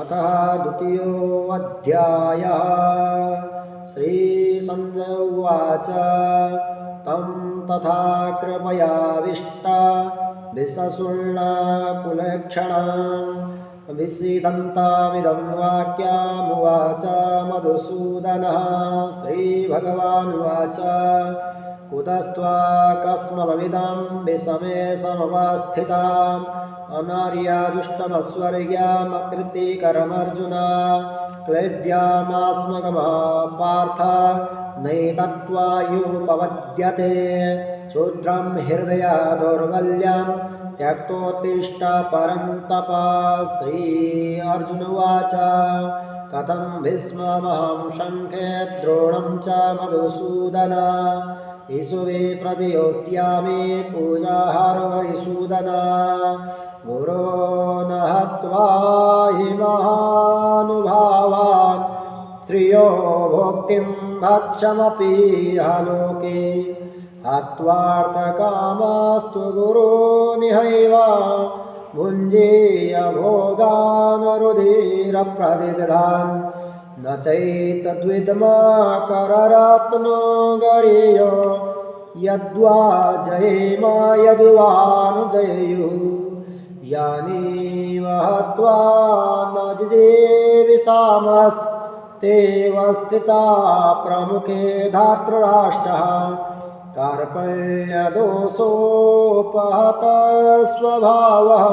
अतः द्वितीयोऽध्यायः। श्रीसञ्जय उवाच तं तथा कृपयाविष्टा विससुर्णकुलक्षणं विसीदन्तामिदं वाक्यमुवाच मधुसूदनः। श्रीभगवानुवाच कुतस्त्वाकस्मदमिदं विषमे समवस्थिताम् अनार्याजुष्टमस्वर्ग्यमकृतीकरमर्जुन क्लैव्यामास्मगमा पार्थ नैतत्त्वायुपपद्यते क्षुद्रं हृदय दौर्बल्यं त्यक्तोत्तिष्ठ परन्तप। श्री अर्जुन उवाच कथं भीष्ममहं शङ्खे द्रोणं च मधुसूदन ईशुवे प्रतियोत्स्यामि पूजाहारो हरिसूदन गुरो न हत्वा हि महानुभावान् श्रियो भोक्तिं भक्षमपि लोके हत्वार्थकामास्तु गुरोनिहैव भुञ्जीय भोगान् रुधिरप्रदिग्धान् न चैतद्विद्मा कररत्नो गरीयो यद्वा जयेम यदि वा नु जयेयुः यानीव हत्वा न जिजीविषामस्तेव स्थिता प्रमुखे धार्तराष्ट्रः कार्पण्यदोषोपहतस्वभावः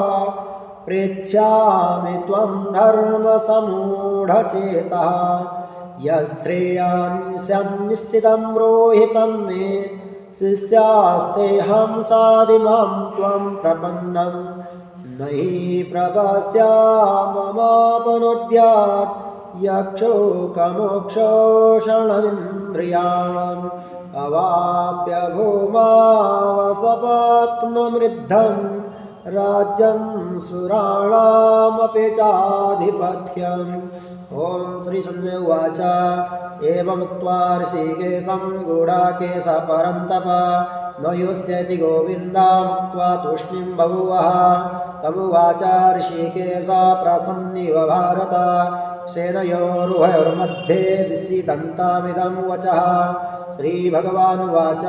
पृच्छामि त्वं धर्मसमूढचेतः यस्त्रेयांस्यन्निश्चितं ब्रूहि तन्मे शिष्यास्तेऽहं साधिमां त्वं प्रपन्नं न हि प्रपश्याममापनुद्यात् यक्षोकमोक्षोषणमिन्द्रियाणाम् अवाप्य भूमावसपत्नमृद्धम् राज्यं सुराणामपि चाधिपत्यम्। ओं श्री संजय उवाच एवमुक्त्वा ऋषिकेशं गूढाकेशः परन्तप न योत्स्यति गोविन्दमुक्त्वा तूष्णीं बभूवः। तमुवाच ऋषिकेशः प्रसन्निव भारत सेनयोरुभयोर्मध्ये विसीदन्तामिदं वचः। श्रीभगवानुवाच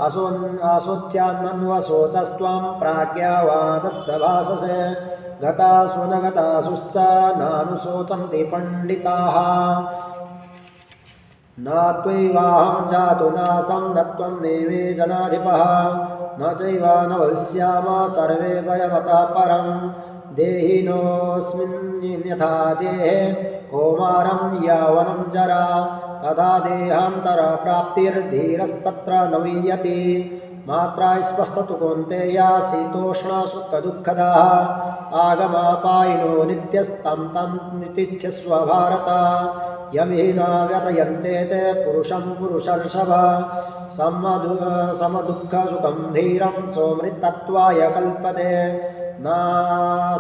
असोच्यान्नन्वशोचस्त्वं प्राज्ञावादस्य भाषसे गतासु न गतासुश्च नानुशोचन्ति पण्डिताः न त्वैवाहं जातु नासं न त्वं नेमे जनाधिपः न चैव न भविष्याम सर्वे वयमतः परं देहिनोऽस्मिन्यथा देहे कौमारं यौवनं जरा तथा देहान्तरप्राप्तिर्धीरस्तत्र न विह्यति मात्रा स्पष्टतु कौन्तेय शीतोष्णसुखदुःखदाः आगमापायिनो नित्यस्तं तं नितिच्छस्व भारत यं हि न व्यथयन्ते ते पुरुषं पुरुषर्षभ समदुःखसुखं धीरं सौमृतत्वाय कल्पते न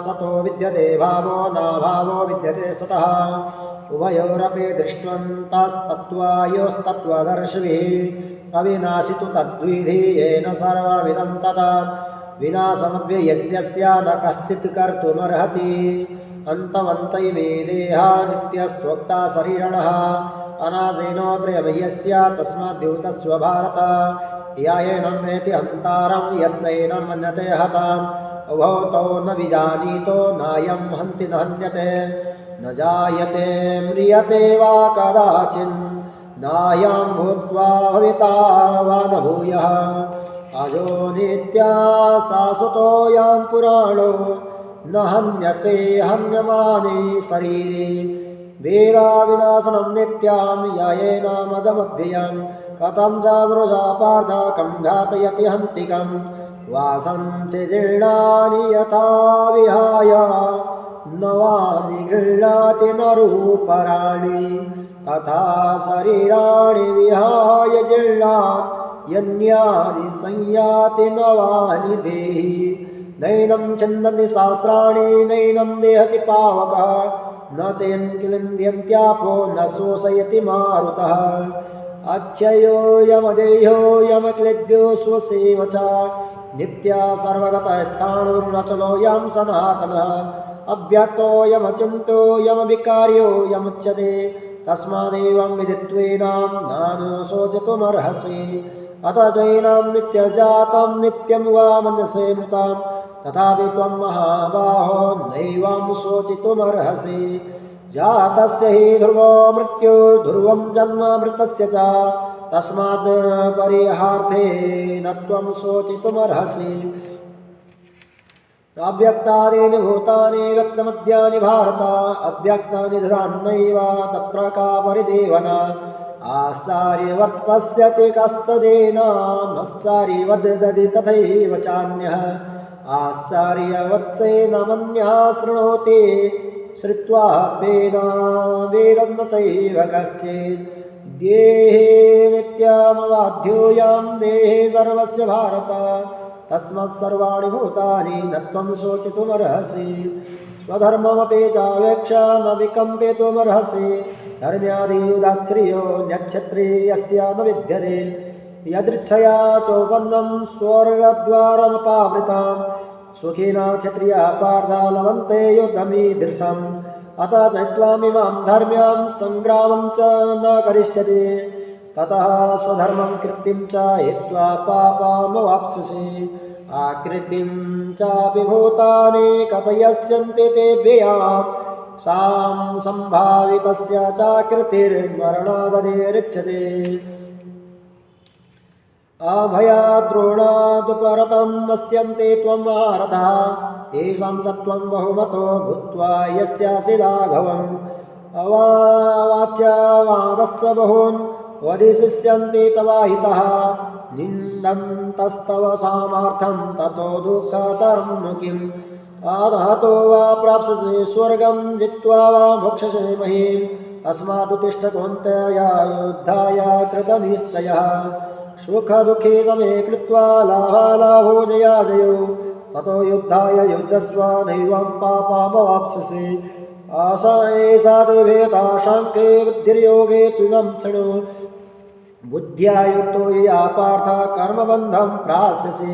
सतो विद्यते भावो न भावो विद्यते सतः उभयोरपि दृष्टवन्तस्तत्त्वायोस्तत्त्वदर्शिभिः अविनाशितु तद्विधि येन सर्वमिदं तथा विनाशमव्ययस्य न कश्चित् कर्तुमर्हति अन्तवन्तैमे देहा नित्यस्वक्ता शरीरिणः अनासेनो प्रियमयस्य तस्माद्यूतस्व भारत यायेनं वेति हन्तारं यस्यैनं मन्यते हताम् उभौ तौ न विजानीतो नायं हन्ति न हन्यते न जायते म्रियते वा कदाचिन् नायं भूत्वा भविता वा न भूयः अजो नित्या शाश्वतोऽयं पुराणो न हन्यते हन्यमाने शरीरे वेदाविनाशनं नित्यं यायेनामजमभ्ययं कथं च वृजा पार्थ कं घातयति हन्तिकं वासं च जीर्णानि यथा विहाय नवानि गृह्णाति नरूपराणि तथा शरीराणि विहाय जीर्णानि यन्यानि संयाति नवानि देहि नैनं छिन्दन्ति सहस्राणि नैनं देहति पावकः न चयन् किलिन्द्यन्त्यापो न शोषयति मारुतः अच्छयो यमदेहो यमक्लिद्यो स्वसेव च नित्या सर्वगतः स्थाणुर्नचलो यं सनातनः अव्यक्तोऽयमचिन्तो यमविकार्यो यमुच्यते तस्मादेवं विदित्वेनां नानुशोचितुमर्हसि अत चैनं नित्यजातं नित्यं वा मन्यसे मृतां तथापि त्वं महाबाहो नैवं शोचितुमर्हसि जातस्य हि ध्रुवो मृत्युर्ध्रुवं जन्म मृतस्य च तस्मात् परिहार्थे न त्वं शोचितुमर्हसि अव्यक्तानि भूतानि व्यक्तमद्यानि भारत अव्यक्तानि धरान्नैव तत्र का परिदेवना आचार्यवत् पश्यति कश्चिदेनामश्चार्यवद् ददि तथैव चान्यः आश्चर्यवत्सेन मन्यः शृणोति श्रुत्वा वेदं न चैव कश्चित् देहे नित्यमवाध्योऽयं देहे सर्वस्य भारत तस्मात् सर्वाणि भूतानि न त्वं शोचितुमर्हसि स्वधर्ममपि चावेक्ष्य न विकम्पितुमर्हसि धर्म्यादियुदाच्छ्रियो न्यक्षत्रियस्य न विद्यते यदृच्छया चोपन्नं स्वर्गद्वारमपावृतां सुखिना क्षत्रिया पार्थ लभन्ते युद्धमीदृशम् अतः च त्वामिमां धर्म्यां संग्रामं च न करिष्यति ततः स्वधर्मं कृतिं च हित्वा पापमवाप्स्यसि आकृतिं चापि भूतानि कथयस्यन्ति ते व्ययां सां सम्भावितस्य चाकृतिर्मरणादधिरिच्यते अभयाद्रोणादुपरतं नश्यन्ते त्वं महारथः येषां सत्त्वं बहुमतो भूत्वा यस्यासि लाघवम् अवाच्यवादस्य बहून् वदिष्यन्ति तवाहितः निन्दन्तस्तव सामर्थ्यं ततो दुःखतरं किम् अनाहतो वा प्राप्स्यसि स्वर्गं जित्वा वा मोक्षसे महीम् तस्मादुत्तिष्ठ कौन्तेय युद्धाय कृतनिश्चयः सुखदुःखे समे कृत्वा लाभालाभो जयाजयो ततो युद्धाय युज्यस्व नैवं पापमवाप्स्यसि आशा एषा ते भेदा शाङ्के बुद्धिर्योगे त्विमं शृणु बुद्ध्या युक्तो यया पार्थ कर्मबन्धं प्राप्स्यसि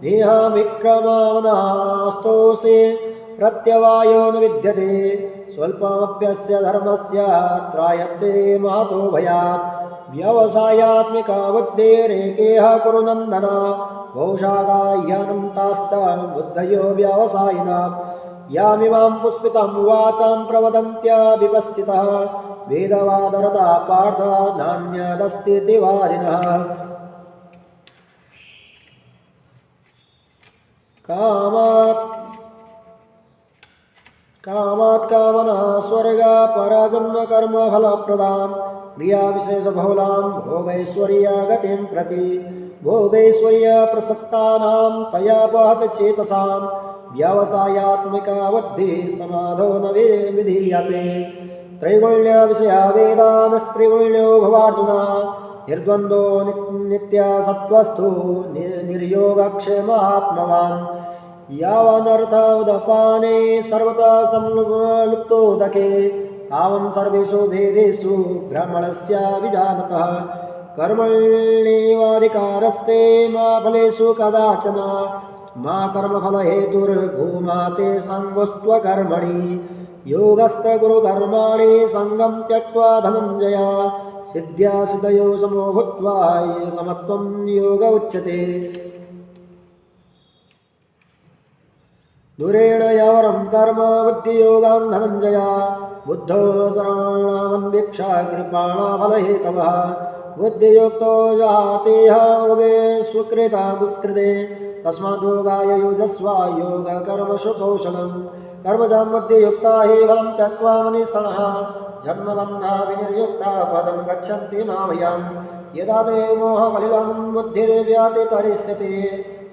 नेहाविक्रमणास्तोषि प्रत्यवायो न विद्यते स्वल्पमप्यस्य धर्मस्य त्रायते महतो भयात् व्यवसायात्मिका बुद्धिरेकेह कुरु नन्दन बहुशाखा ह्यनन्ताश्च बुद्धयो व्यवसायिनः यामिमां पुष्पितं वाचां प्रवदन्त्या विपश्चितः वेदवादरता पार्थ नान्यदस्तीति वादिनः कामात् कामना स्वर्ग परजन्म कर्म फलप्रदां क्रियाविशेषबहुलां भोगैश्वर्य गतिं प्रति भोगैश्वर्य प्रसक्तानां तया बहत चेतसां व्यवसायात्मिका बुद्धिः समाधो न विधीयते त्रैगुण्य विषया वेदानस्त्रिगुण्यो भवार्जुन निर्द्वन्द्वो नित्यसत्त्वस्थो निर्योगक्षेमात्मवान् यावनर्थ उदपाने सर्वतः संलुप्तोदके तावं सर्वेषु भेदेषु ब्राह्मणस्य विजानतः कर्मण्येवाधिकारस्ते मा फलेषु कदाचन मा कर्मफलहेतुर्भूमा ते सङ्गस्त्वकर्मणि योगस्थगुरुकर्माणि सङ्गं त्यक्त्वा धनञ्जय सिद्ध्या सिद्धयो समो भूत्वा समत्वं योग उच्यते दूरेण यावरं कर्म बुद्धियोगान् धनञ्जय बुद्धो शरणामन्वीक्षा कृपाणाफलहेतवः बुद्धियुक्तो जहातेह उभे सुकृता दुष्कृते तस्माद्योगाय युजस्व योगकर्मसु कौशलम् कर्मजां बुद्धियुक्ता हि फलं त्यक्त्वा मनीषिणः जन्मबन्धा विनिर्युक्ता पदं गच्छन्ति नामयाम् यदा ते मोहकलिलं बुद्धिर्व्यातितरिष्यति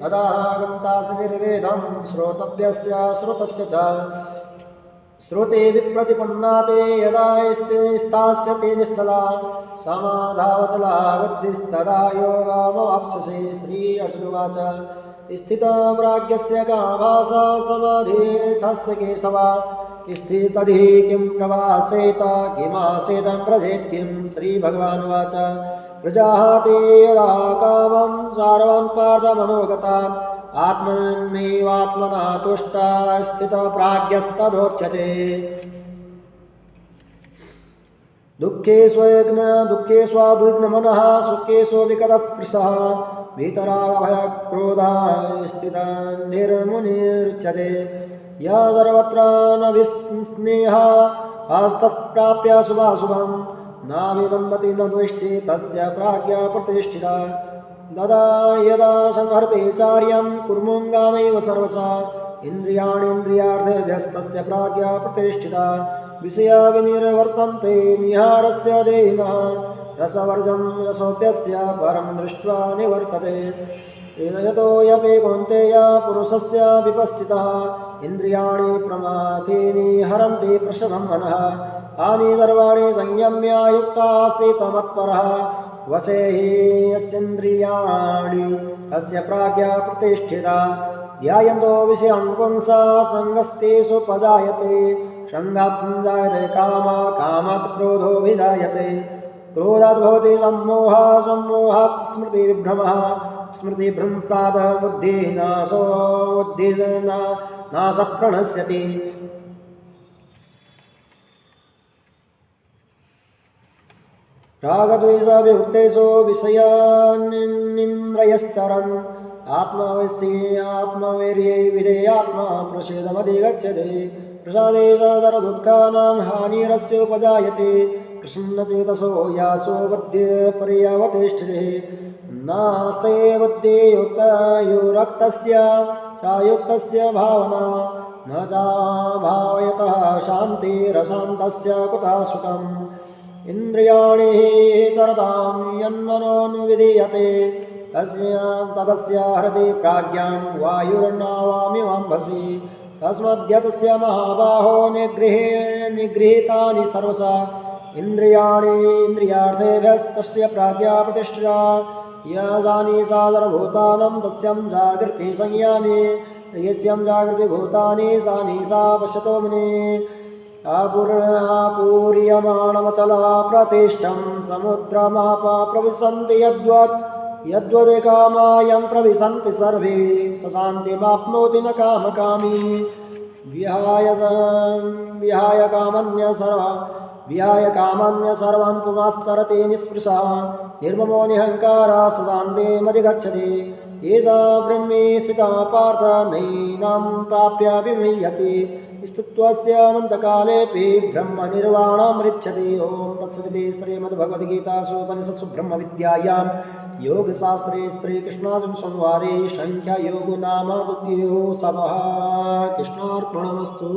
तदा गन्तासि निर्वेदं श्रोतव्यस्य श्रुतस्य च श्रुते विप्रतिपन्ना ते यदा स्थास्यति निश्चला समाधावचला बुद्धिस्तदा योगामवाप्स्यसि श्री अर्जुनोवाच स्थितप्राज्ञस्य का भाषा समाधितस्य केशव स्थितधिः किं प्रभासेत किमासेदं व्रजेत् किं श्रीभगवानुवाच प्रजाहाते यदा कामं सर्वान् पार्थमनोगतान् आत्मनैवात्मना तुष्टा स्थितप्राज्ञस्तदोच्यते दुःखेष्वद्विघ्नमनः सुखेषु विकटस्पृशः वीतरागभयक्रोधः स्थितः निर्मुनिरुच्यते यः सर्वत्र न विस्नेहः हस्तप्राप्य शुभाशुभं नाभिनन्दति न द्वेष्टि तस्य प्राज्ञा प्रतिष्ठिता तदा यदा संहरते चार्यं कुर्मुङ्गानैव सर्वसा इन्द्रियाणीन्द्रियार्थेभ्यस्तस्य प्राज्ञा प्रतिष्ठिता विषया विनिर्वर्तन्ते निहारस्य देहिनः रसवर्जं रसोऽप्यस्य परं दृष्ट्वा निवर्तते यतो यपि कौन्तेय पुरुषस्य विपश्चितः इन्द्रियाणि प्रमाथीनि हरन्ति प्रशभं मनः तानि सर्वाणि संयम्य युक्तासीत् मत्परः वशे हि यस्येन्द्रियाणि तस्य प्राज्ञा प्रतिष्ठिता ध्यायन्तो विषयान् पुंसा सङ्गस्तेषु पजायते संगात् संजायते कामात् क्रोधोऽभिजायते क्रोधात् भवति सम्मोहः सम्मोहात् स्मृतिविभ्रमः स्मृतिभ्रंशात् बुद्धिनाशो बुद्धिनाशः प्रणश्यति रागद्वेषविभुक्तेषु विषयानिन्द्रियश्चरन् आत्मवश्ये विधेयात्मा प्रसेदमधिगच्छते प्रसादे सर्वदुःखानां हानिरस्योपजायते प्रसन्नचेतसो यासो बुद्धिर्पर्यवतिष्ठते नास्ते बुद्धियुक्तस्य चायुक्तस्य भावना न चाभावयतः शान्तिरशान्तस्य कुतः सुखम् इन्द्रियाणि चरतां यन्मनोनुविधीयते तदस्य हृदि प्राज्ञां वायुर्नावामिवाम्भसि तस्मद्यतस्य महाबाहो निगृहीतानि सर्वसा इन्द्रियाणि इन्द्रियार्थेभ्यस्तस्य प्राज्ञा प्रतिष्ठिता यजानि सा सर्वभूतानां तस्यां जागृति संयामि यस्यां जागृति भूतानि सा निशा पश्यतो मुनिः आपूर्यमाणमचला प्रतिष्ठं समुद्रमापा प्रविशन्ति यद्वदेकामायं प्रविशन्ति सर्वे स शान्तिमाप्नोति न कामकामी विहाय कामन्य सर्वान् पुमाश्चरति निःस्पृशः निर्ममो निहङ्कारः सदान्तेमधिगच्छति एषा ब्रह्मे स्थिता पार्थ नैनां प्राप्य विमुह्यति स्थित्वस्य मन्तकालेऽपि ब्रह्मनिर्वाणमृच्छति ॐ तत्सदिति श्रीमद्भगवद्गीतासु उपनिषत्सु ब्रह्मविद्यायां योगशास्त्रे श्रीकृष्णार्जुन संवादे सांख्ययोगो नाम द्वितीयोऽध्यायः कृष्णार्पणमस्तु।